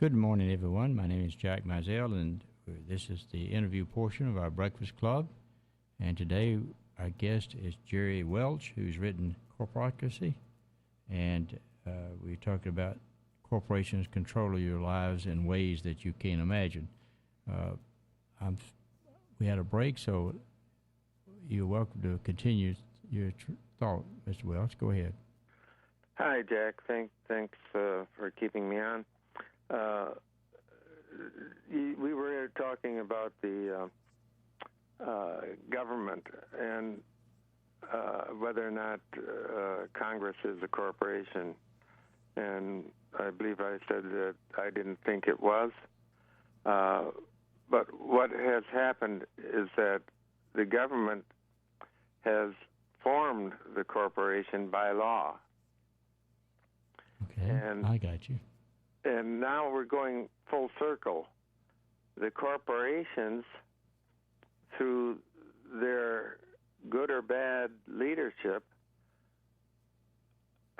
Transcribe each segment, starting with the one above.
Good morning, everyone. My name is Jack Mizell, and this is the interview portion of our Breakfast Club. And today, our guest is Jerry Welch, who's written CORPORACRACY, and we're talking about corporations controlling your lives in ways that you can't imagine. We had a break, so you're welcome to continue your thought, Mr. Welch. Go ahead. Hi, Jack. Thanks for keeping me on. We were talking about the government and whether or not Congress is a corporation. And I believe I said that I didn't think it was. But what has happened is that the government has formed the corporation by law. Okay, and I got you. And now we're going full circle. The corporations, through their good or bad leadership,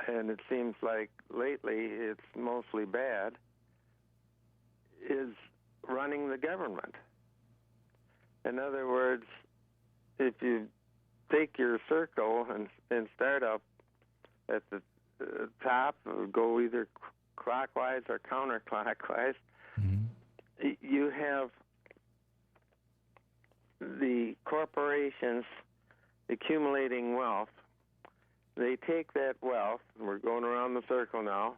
and it seems like lately it's mostly bad, is running the government. In other words, if you take your circle and start up at the top, go either clockwise or counterclockwise, you have the corporations accumulating wealth. They take that wealth, and we're going around the circle now,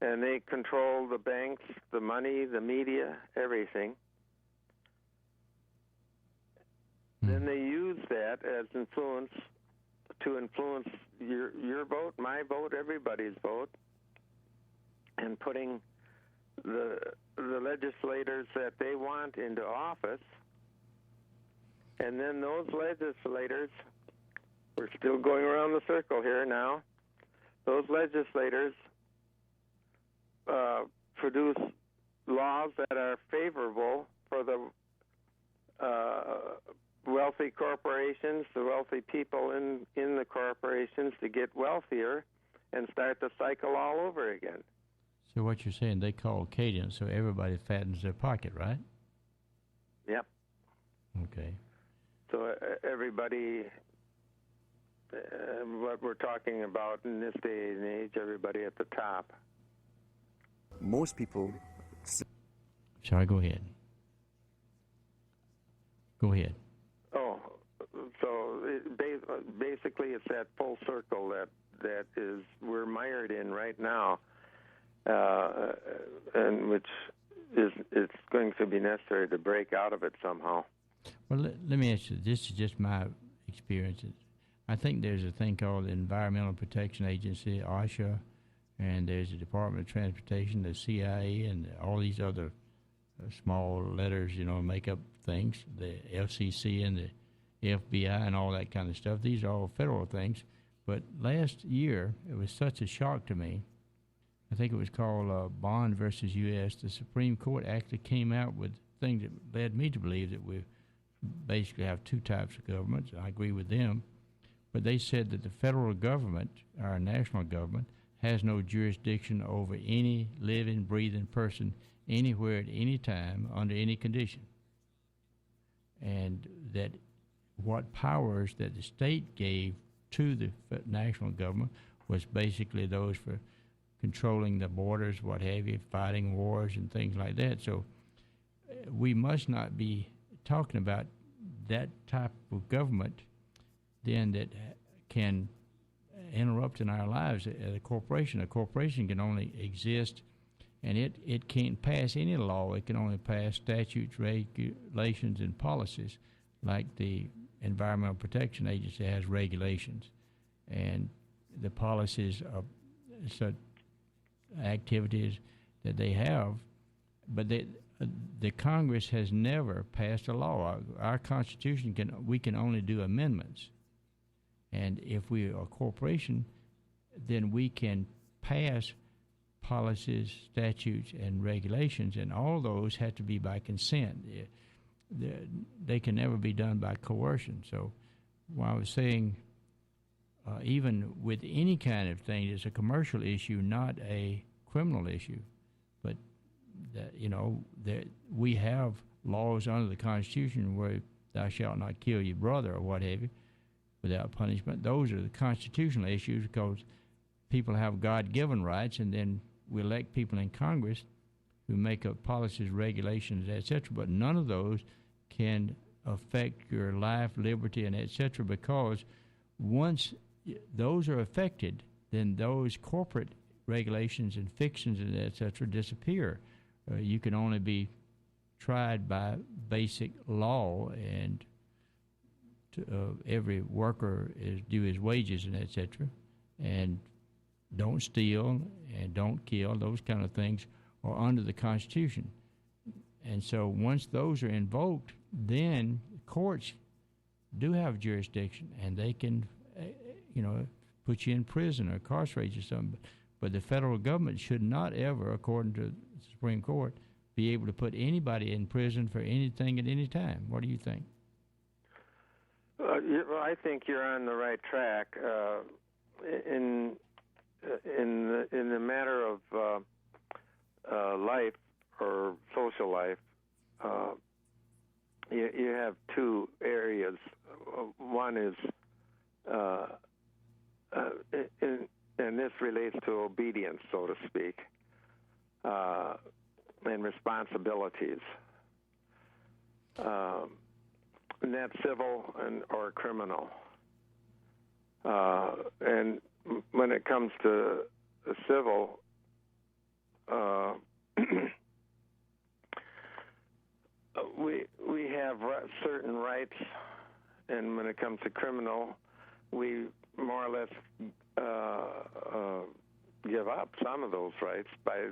and they control the banks, the money, the media, everything. Then they use that as influence to influence your vote, my vote, everybody's vote, and putting the legislators that they want into office. And then those legislators, we're still going around the circle here now, those legislators produce laws that are favorable for the wealthy corporations, the wealthy people in the corporations to get wealthier and start the cycle all over again. So what you're saying, they call cadence, so everybody fattens their pocket, right? Yep. Okay. So everybody, what we're talking about in this day and age, everybody at the top. Most people... Sorry, go ahead. Go ahead. Oh, so basically it's that full circle that is we're mired in right now, and which is it's going to be necessary to break out of it somehow. Well, let me ask you, this is just my experiences. I think there's a thing called the Environmental Protection Agency, OSHA, and there's the Department of Transportation, the CIA, and all these other small letters, make up things, the FCC and the FBI and all that kind of stuff. These are all federal things. But last year, it was such a shock to me. I think it was called Bond versus U.S. The Supreme Court actually came out with things that led me to believe that we basically have two types of governments. I agree with them. But they said that the federal government, our national government, has no jurisdiction over any living, breathing person anywhere at any time under any condition. And that what powers that the state gave to the national government was basically those for controlling the borders, what have you, fighting wars and things like that. So we must not be talking about that type of government then that can interrupt in our lives. A corporation can only exist, and it can't pass any law. It can only pass statutes, regulations, and policies, like the Environmental Protection Agency has regulations, and the policies of such activities that they have, but the Congress has never passed a law. Our Constitution we can only do amendments, and if we are a corporation, then we can pass policies, statutes, and regulations, and all those have to be by consent. They can never be done by coercion. So, while I was saying, even with any kind of thing, it's a commercial issue, not a criminal issue. But we have laws under the Constitution where thou shalt not kill your brother or what have you without punishment. Those are the constitutional issues because people have God-given rights, and then we elect people in Congress who make up policies, regulations, etc. But none of those can affect your life, liberty, and etc. because once those are affected, then those corporate regulations and fictions and etc. disappear. You can only be tried by basic law, and every worker is due his wages and etc. And don't steal and don't kill. Those kind of things are under the Constitution. And so once those are invoked, then courts do have jurisdiction, and they can, put you in prison or incarcerate you or something. But the federal government should not ever, according to the Supreme Court, be able to put anybody in prison for anything at any time. What do you think? I think you're on the right track. In the matter of life or social life, you have two areas. One is, and this relates to obedience, so to speak, and responsibilities. And that's civil or criminal. And when it comes to civil, we have certain rights, and when it comes to criminal, we more or less give up some of those rights by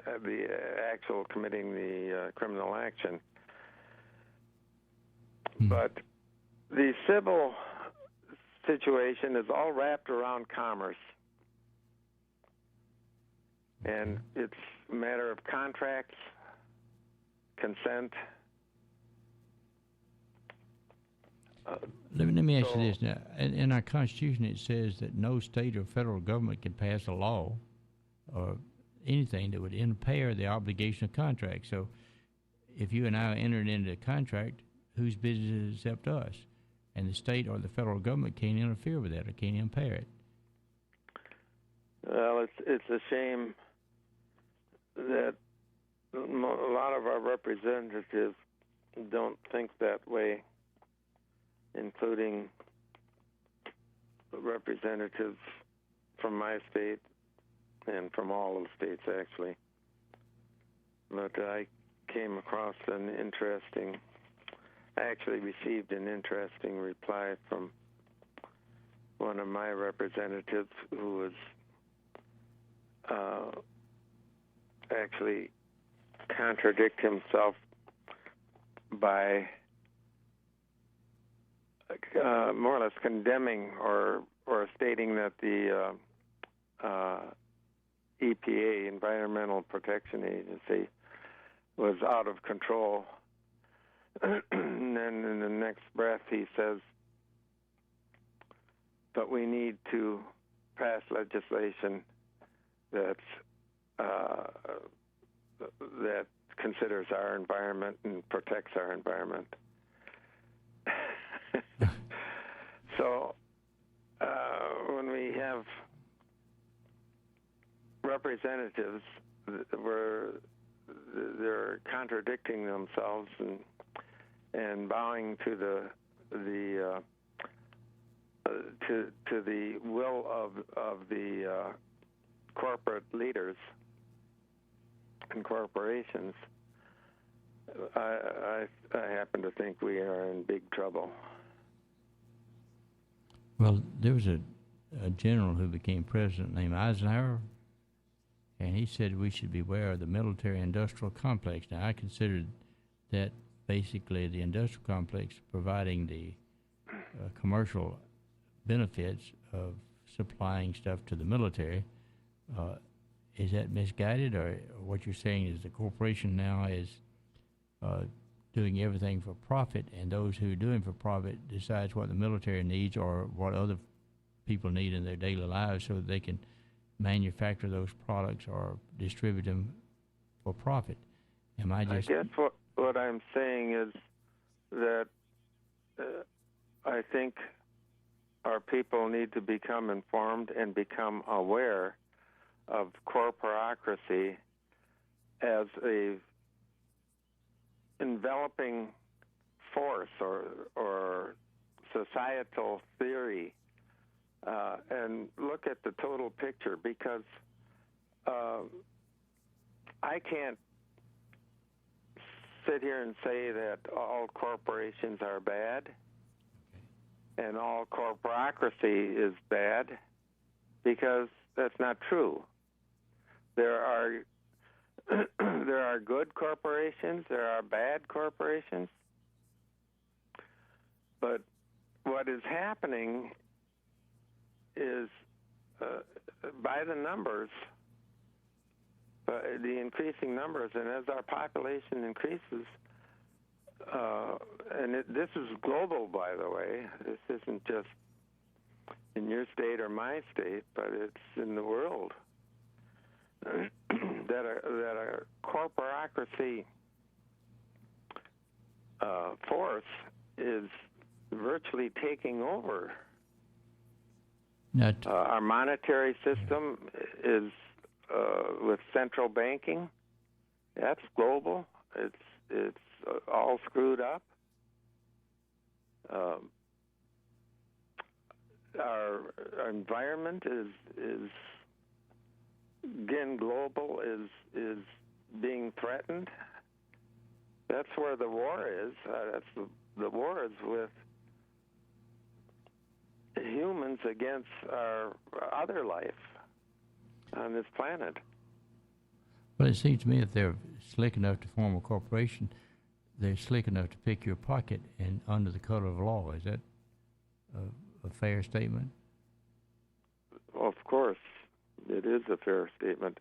the actual committing the criminal action. But the civil situation is all wrapped around commerce, and it's a matter of contracts, consent. Let me ask you this now. In our Constitution, it says that no state or federal government can pass a law or anything that would impair the obligation of contract. So if you and I entered into a contract, whose business is it except us? And the state or the federal government can't interfere with that or can't impair it. Well, it's a shame that a lot of our representatives don't think that way, including representatives from my state and from all of the states, actually. But I actually received an interesting reply from one of my representatives who was actually contradict himself by more or less condemning or stating that the EPA, Environmental Protection Agency, was out of control. And then in the next breath he says, but we need to pass legislation that considers our environment and protects our environment. So when we have representatives where they're contradicting themselves and bowing to the will of the corporate leaders and corporations, I happen to think we are in big trouble. Well, there was a general who became president named Eisenhower, and he said we should beware of the military-industrial complex. Now, I considered that basically the industrial complex providing the commercial benefits of supplying stuff to the military. Is that misguided, or what you're saying is the corporation now is doing everything for profit, and those who are doing for profit decides what the military needs or what other people need in their daily lives so that they can manufacture those products or distribute them for profit? Am I just? I guess what I'm saying is that I think our people need to become informed and become aware of corporocracy as a enveloping force or societal theory, and look at the total picture, because I can't sit here and say that all corporations are bad and all corporocracy is bad, because that's not true. There are there are good corporations, there are bad corporations, but what is happening is by the numbers, the increasing numbers, and as our population increases, and this is global, by the way. This isn't just in your state or my state, but it's in the world. that a corporocracy force is virtually taking over. Our monetary system is with central banking. That's global. It's all screwed up. Our environment is again global, is being threatened. That's where the war is. The war is with humans against our other life on this planet. Well, it seems to me if they're slick enough to form a corporation, they're slick enough to pick your pocket and under the color of law. Is that a fair statement? Of course, it is a fair statement.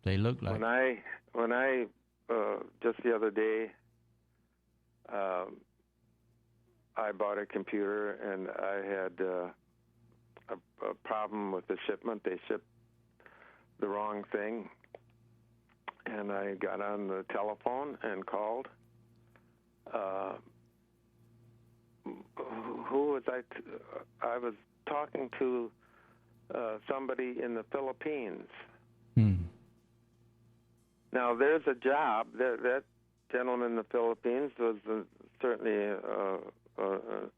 They look like... When I just the other day, I bought a computer and I had a problem with the shipment. They shipped the wrong thing, and I got on the telephone and called. Who was I? I was talking to somebody in the Philippines. Now, there's a job. That gentleman in the Philippines was certainly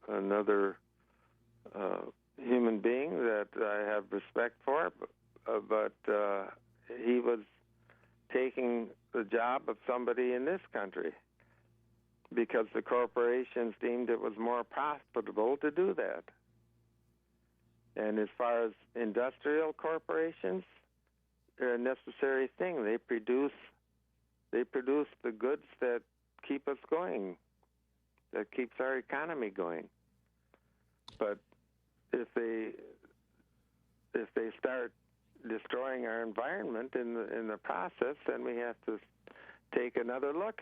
another human being that I have respect for, but he was taking the job of somebody in this country because the corporations deemed it was more profitable to do that. And as far as industrial corporations, they're a necessary thing. They produce the goods that keep us going, that keeps our economy going. But if they start destroying our environment in the process, then we have to take another look